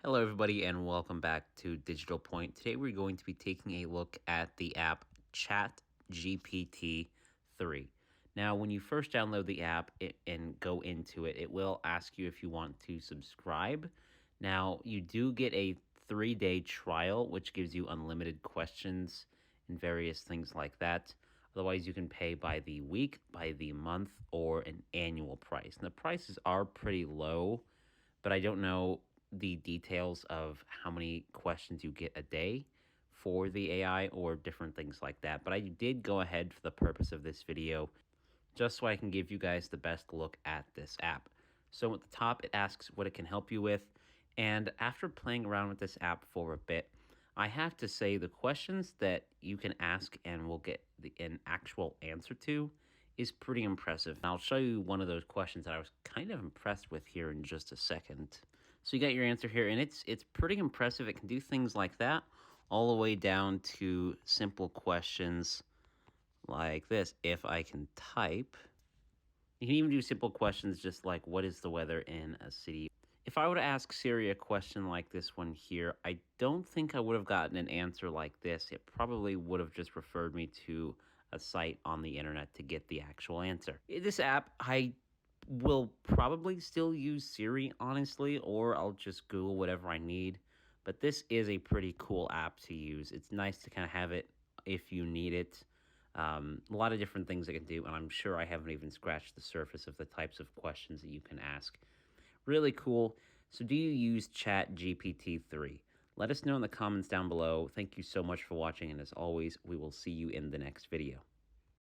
Hello, everybody, and welcome back to Digital Point. Today, we're going to be taking a look at the app Chat GPT 3. Now, when you first download the app and go into it, it will ask you if you want to subscribe. Now, you do get a 3-day trial, which gives you unlimited questions and various things like that. Otherwise, you can pay by the week, by the month, or an annual price. And the prices are pretty low, but I don't know the details of how many questions you get a day for the AI or different things like that. But I did go ahead for the purpose of this video just so I can give you guys the best look at this app. So at the top, it asks what it can help you with. And after playing around with this app for a bit, I have to say the questions that you can ask and will get an actual answer to is pretty impressive. And I'll show you one of those questions that I was kind of impressed with here in just a second. So you got your answer here, and it's pretty impressive. It can do things like that, all the way down to simple questions like this. If I can type, you can even do simple questions just like, what is the weather in a city? If I were to ask Siri a question like this one here, I don't think I would have gotten an answer like this. It probably would have just referred me to a site on the internet to get the actual answer. In this app, I will probably still use Siri, honestly, or I'll just Google whatever I need. But this is a pretty cool app to use. It's nice to kind of have it if you need it. A lot of different things it can do, and I'm sure I haven't even scratched the surface of the types of questions that you can ask. Really cool. So do you use Chat GPT 3? Let us know in the comments down below. Thank you so much for watching, and as always, we will see you in the next video.